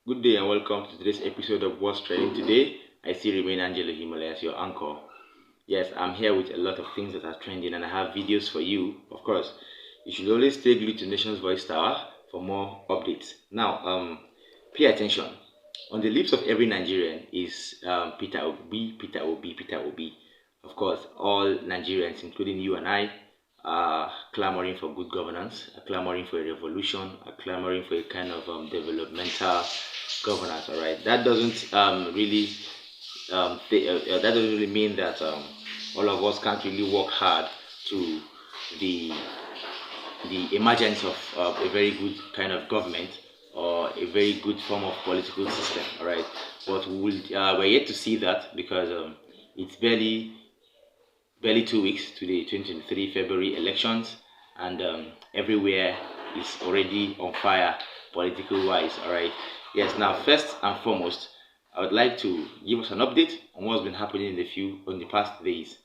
Good day and welcome to today's episode of What's Trending Today. I still remain Angelo Himalayas, your anchor. Yes, I'm here with a lot of things that are trending and I have videos for you. Of course, you should always stay glued to Nation's Voice Tower for more updates. Now, pay attention. On the lips of every Nigerian is Peter Obi, Peter Obi, Peter Obi. Of course, all Nigerians, including you and I, are clamoring for good governance, are clamoring for a revolution, are clamoring for a kind of developmental governance. All right, that doesn't really that doesn't really mean that all of us can't really work hard to the emergence of a very good kind of government or a very good form of political system. All right, but we're yet to see that because it's barely 2 weeks to the 2023 February elections, and everywhere is already on fire political wise. All right, yes. Now, first and foremost, I would like to give us an update on what's been happening in the past days.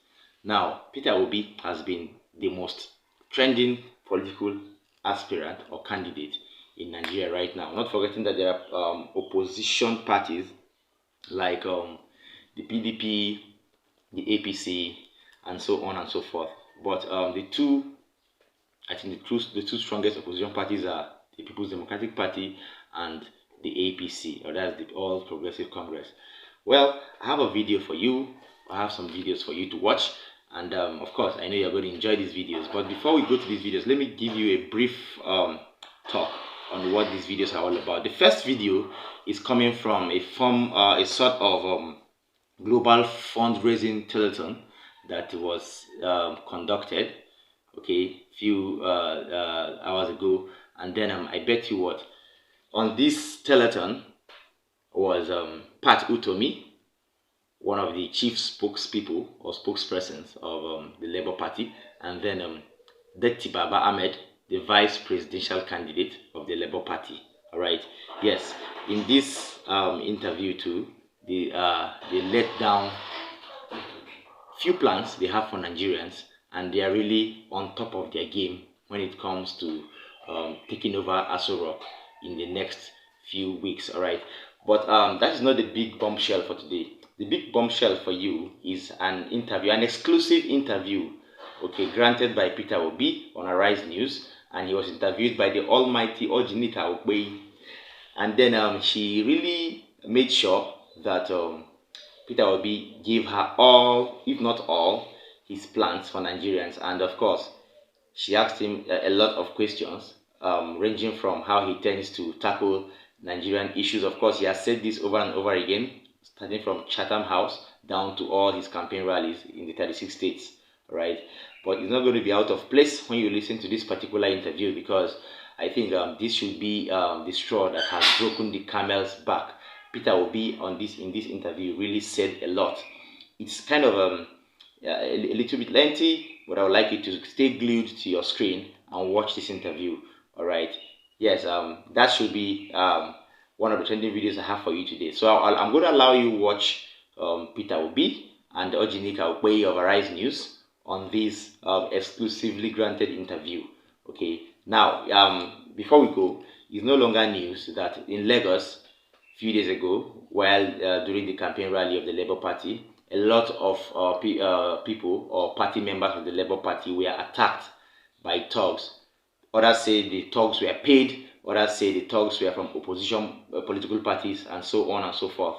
Now, Peter Obi has been the most trending political aspirant or candidate in Nigeria right now. Not forgetting that there are opposition parties like the PDP, the APC, and so on and so forth. But I think the two strongest opposition parties are the People's Democratic Party and the APC, or that's the All Progressive Congress. Well, I have a video for you. I have some videos for you to watch, and of course, I know you're going to enjoy these videos. But before we go to these videos, let me give you a brief talk on what these videos are all about. The first video is coming from a sort of global fundraising telethon that was conducted, okay, few hours ago. And then I bet you what, on this telethon was Pat Utomi, one of the chief spokespeople or spokespersons of the Labour Party, and then Datti Baba Ahmed, the vice presidential candidate of the Labour Party. All right, yes, in this interview too, they let down few plans they have for Nigerians, and they are really on top of their game when it comes to taking over Aso Rock in the next few weeks. All right, but that is not the big bombshell for today. The big bombshell for you is an interview, an exclusive interview, okay, granted by Peter Obi on Arise News, and he was interviewed by the almighty Ojinika Okwe, and then she really made sure that Peter Obi gave her all, if not all, his plans for Nigerians. And of course, she asked him a lot of questions, ranging from how he tends to tackle Nigerian issues. Of course, he has said this over and over again, starting from Chatham House down to all his campaign rallies in the 36 states, right? But it's not going to be out of place when you listen to this particular interview, because I think this should be the straw that has broken the camel's back. Peter Obi in this interview really said a lot. It's kind of a little bit lengthy, but I would like you to stay glued to your screen and watch this interview. All right. Yes, that should be one of the trending videos I have for you today. So I'm going to allow you watch Peter Obi and Ojinika Okwe of Arise News on this exclusively granted interview. Okay. Now, before we go, it's no longer news that in Lagos, few days ago, while during the campaign rally of the Labour Party, a lot of people or party members of the Labour Party were attacked by thugs. Others say the thugs were paid, others say the thugs were from opposition political parties, and so on and so forth.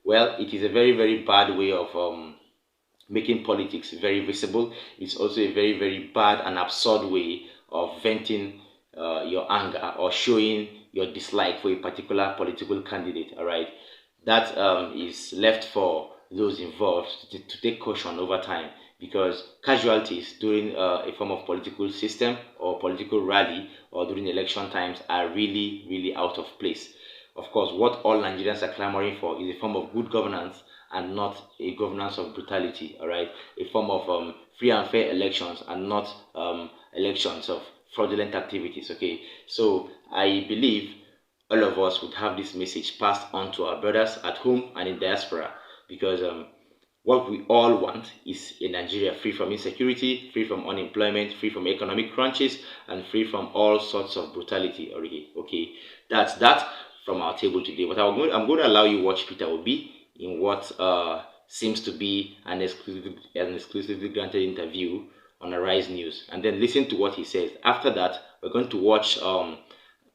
Well, it is a very, very bad way of making politics very visible. It's also a very, very bad and absurd way of venting your anger or showing your dislike for a particular political candidate. All right, that is left for those involved to take caution over time, because casualties during a form of political system or political rally or during election times are really, really out of place. Of course, what all Nigerians are clamoring for is a form of good governance and not a governance of brutality. All right, a form of free and fair elections and not elections of fraudulent activities. Okay, so I believe all of us would have this message passed on to our brothers at home and in diaspora, because what we all want is a Nigeria free from insecurity, free from unemployment, free from economic crunches, and free from all sorts of brutality. Okay, that's that. from our table today. But I'm going to allow you watch Peter Obi in what seems to be an exclusively granted interview on Arise News, and then listen to what he says. After that, we're going to watch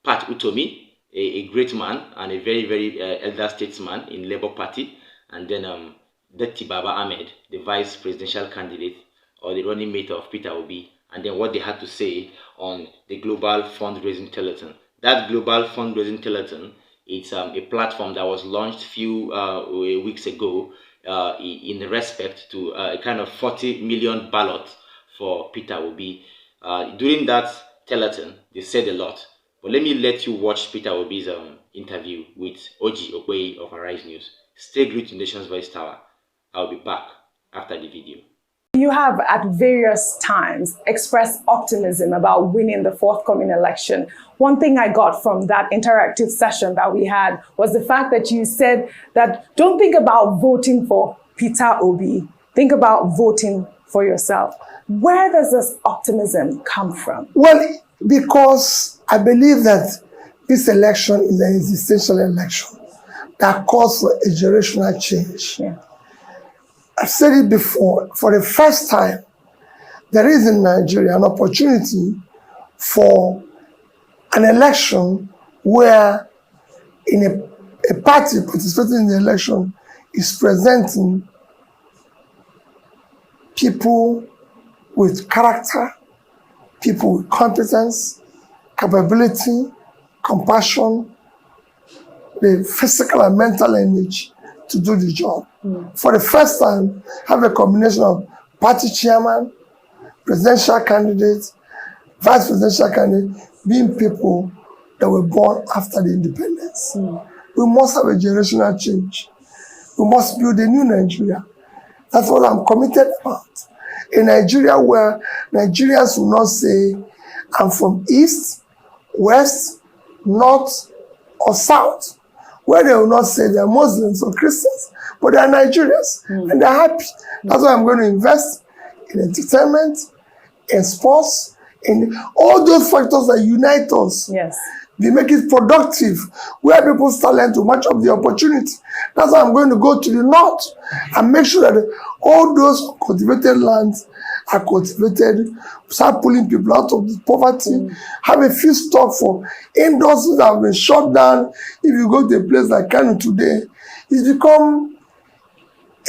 Pat Utomi, a great man and a very, very elder statesman in Labour Party, and then Datti Baba Ahmed, the vice presidential candidate or the running mate of Peter Obi, and then what they had to say on the global fundraising telethon. That global fundraising telethon, it's a platform that was launched a few weeks ago in respect to a kind of 40 million ballot for Peter Obi. During that telethon, they said a lot. But let me let you watch Peter Obi's interview with Oji Okwei of Arise News. Stay glued to Nation's Voice Tower. I'll be back after the video. You have at various times expressed optimism about winning the forthcoming election. One thing I got from that interactive session that we had was the fact that you said that don't think about voting for Peter Obi, think about voting for yourself. Where does this optimism come from? Well, because I believe that this election is an existential election that calls for a generational change. Yeah. I've said it before, for the first time, there is in Nigeria an opportunity for an election where a party participating in the election is presenting people with character, people with competence, capability, compassion, the physical and mental energy to do the job. For the first time, have a combination of party chairman, presidential candidates, vice presidential candidates, being people that were born after the independence. We must have a generational change. We must build a new Nigeria. That's what I'm committed about. A Nigeria where Nigerians will not say, I'm from East, West, North, or South. Where they will not say they're Muslims or Christians, but they're Nigerians and they're happy. That's why I'm going to invest in entertainment, in sports, in all those factors that unite us. Yes. They make it productive, where people's talent to match up the opportunity. That's why I'm going to go to the north and make sure that all those cultivated lands are cultivated, start pulling people out of poverty, have a few stock for industries that have been shut down. If you go to a place like Kano today, it's become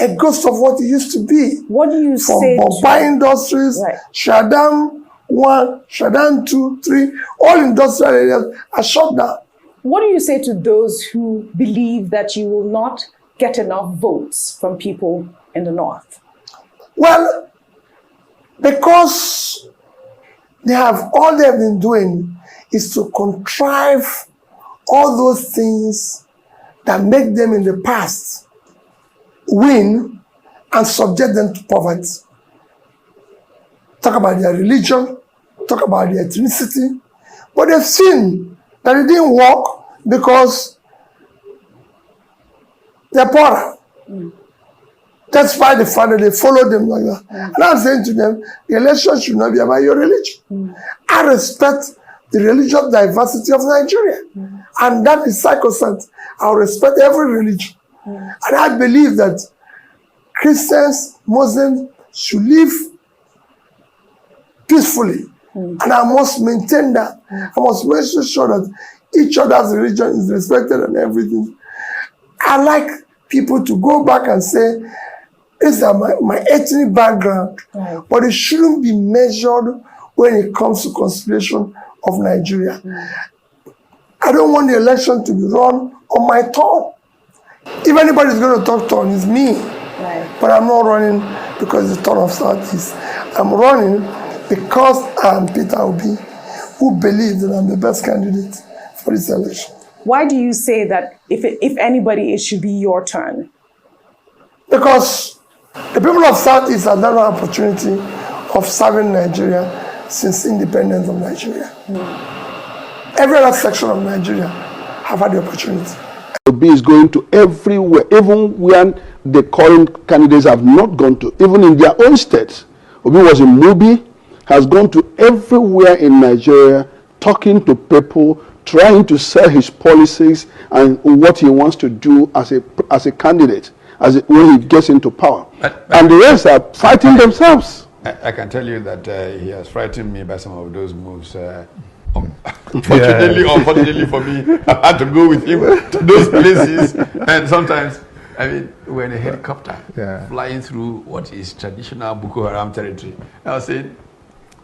a ghost of what it used to be. What do you say from Bombay Industries, right. Shadam 1, Shadam 2, 3, all industrial areas are shut down. What do you say to those who believe that you will not get enough votes from people in the north? Well, because all they've been doing is to contrive all those things that make them in the past win and subject them to poverty. Talk about their religion, talk about their ethnicity, but they've seen that it didn't work because they're poorer. That's why the fact that they follow them like that. And I'm saying to them, the election should not be about your religion. I respect the religious diversity of Nigeria. And that is sacrosanct. I respect every religion. And I believe that Christians, Muslims should live peacefully. And I must maintain that. I must make sure that each other's religion is respected and everything. I like people to go back and say, this is my ethnic background, right. But it shouldn't be measured when it comes to consideration of Nigeria. I don't want the election to be run on my turn. If anybody's going to talk turn, it's me. Right. But I'm not running because it's the turn of Southeast. I'm running because I'm Peter Obi, who believes that I'm the best candidate for this election. Why do you say that if anybody, it should be your turn? Because the people of Southeast have never had an opportunity of serving Nigeria since independence of Nigeria. Every other section of Nigeria have had the opportunity. Obi is going to everywhere, even when the current candidates have not gone to, even in their own states. Obi was in Mubi, has gone to everywhere in Nigeria, talking to people, trying to sell his policies and what he wants to do as a candidate, when he gets into power. And the rest are fighting themselves. I can tell you that he has frightened me by some of those moves. Fortunately, unfortunately for me, I had to go with him to those places. And sometimes, I mean, we're in a helicopter flying through what is traditional Boko Haram territory. I was saying,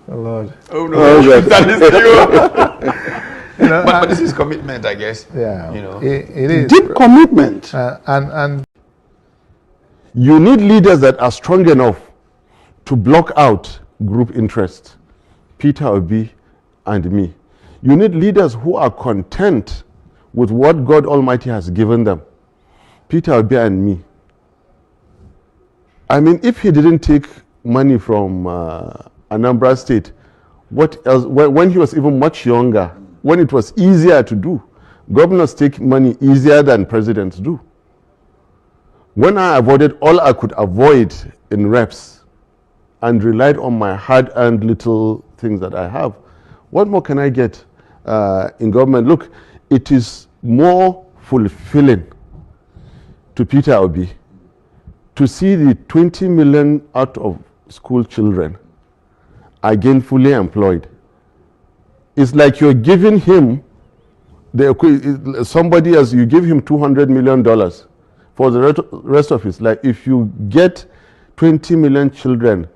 oh Lord. Oh no, but this is commitment, I guess. Yeah, you know, it is deep commitment. And you need leaders that are strong enough to block out group interests. Peter Obi and me. You need leaders who are content with what God Almighty has given them. Peter Obi and me. I mean, if he didn't take money from Anambra State, what else? When he was even much younger, when it was easier to do, governors take money easier than presidents do. When I avoided all I could avoid in reps and relied on my hard-earned little things that I have, what more can I get in government? Look, it is more fulfilling to Peter Obi to see the 20 million out of school children are gainfully employed. It's like you're giving him somebody else, you give him $200 million for the rest of his life. If you get 20 million children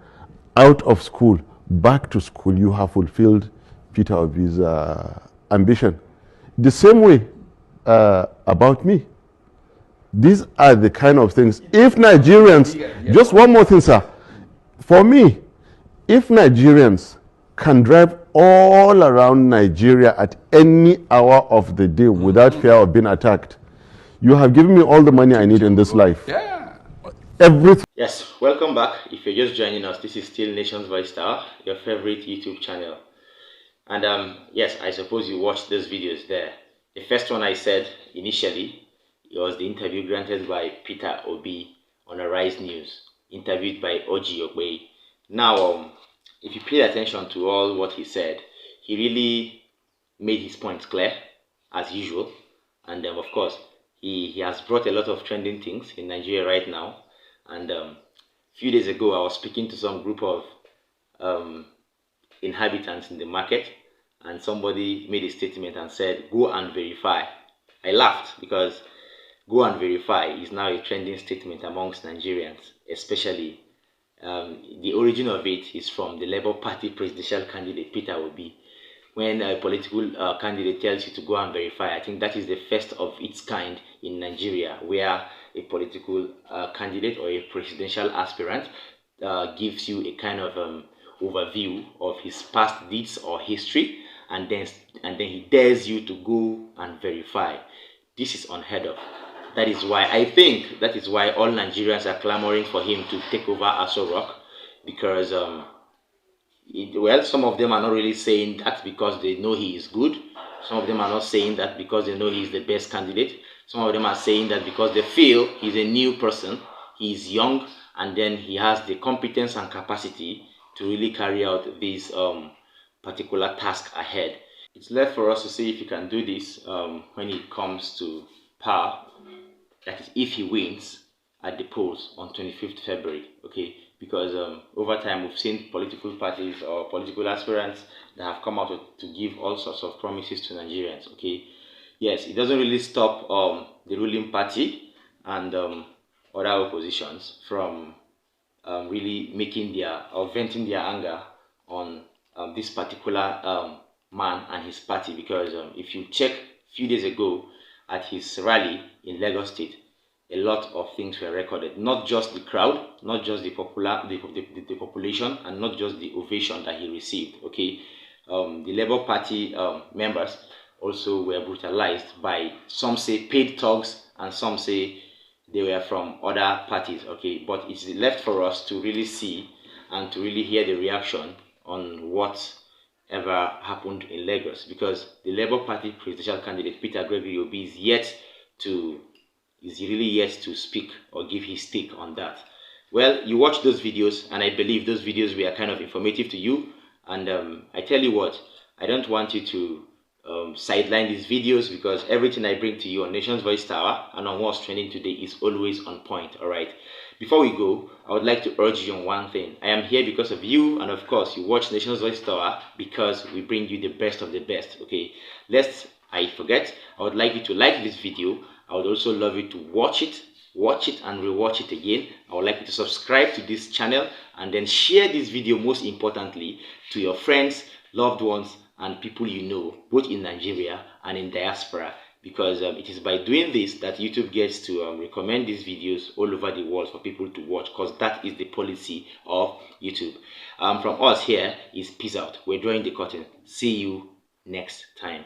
out of school, back to school, you have fulfilled Peter Obi's ambition. The same way about me. These are the kind of things. If Nigerians, just one more thing, sir. For me, if Nigerians can drive all around Nigeria at any hour of the day without fear of being attacked, you have given me all the money I need in this life. Yeah. Everything. Yes, welcome back. If you're just joining us, this is still Nation's Voice Star, your favorite YouTube channel. And yes, I suppose you watched those videos there. The first one I said initially, it was the interview granted by Peter Obi on Arise News, interviewed by Oji Ogbe. Now, if you pay attention to all what he said, he really made his points clear, as usual. And of course, he has brought a lot of trending things in Nigeria right now. And a few days ago, I was speaking to some group of inhabitants in the market, and somebody made a statement and said, "Go and verify." I laughed because "go and verify" is now a trending statement amongst Nigerians, especially. The origin of it is from the Labour Party presidential candidate Peter Obi. When a political candidate tells you to go and verify, I think that is the first of its kind in Nigeria, where a political candidate or a presidential aspirant gives you a kind of overview of his past deeds or history, and then he dares you to go and verify. This is unheard of. That is why all Nigerians are clamoring for him to take over Aso Rock, because well, some of them are not really saying that because they know he is good. Some of them are not saying that because they know he is the best candidate. Some of them are saying that because they feel he's a new person, he is young, and then he has the competence and capacity to really carry out this particular task ahead. It's left for us to see if he can do this when it comes to power. That is, if he wins at the polls on 25th February, okay? Because over time we've seen political parties or political aspirants that have come out to give all sorts of promises to Nigerians, okay? Yes, it doesn't really stop the ruling party and other oppositions from really making or venting their anger on this particular man and his party, because if you check a few days ago at his rally in Lagos State, a lot of things were recorded. Not just the crowd, not just the population, and not just the ovation that he received. Okay, the Labour Party members also were brutalized by, some say, paid thugs, and some say they were from other parties. Okay, but it's left for us to really see and to really hear the reaction on whatever happened in Lagos, because the Labour Party presidential candidate Peter Gregory Obi is really yet to speak or give his take on that. Well, you watch those videos, and I believe those videos were kind of informative to you. And I tell you what, I don't want you to sideline these videos, because everything I bring to you on Nation's Voice Tower and on what's trending today is always on point. All right, before we go, I would like to urge you on one thing. I am here because of you, and of course you watch Nation's Voice Tower because we bring you the best of the best. Okay, lest I forget, I would like you to like this video. I would also love you to watch it and rewatch it again. I would like you to subscribe to this channel and then share this video, most importantly, to your friends, loved ones, and people you know, both in Nigeria and in diaspora, because it is by doing this that YouTube gets to recommend these videos all over the world for people to watch, because that is the policy of YouTube. From us here is peace out. We're drawing the curtain. See you next time.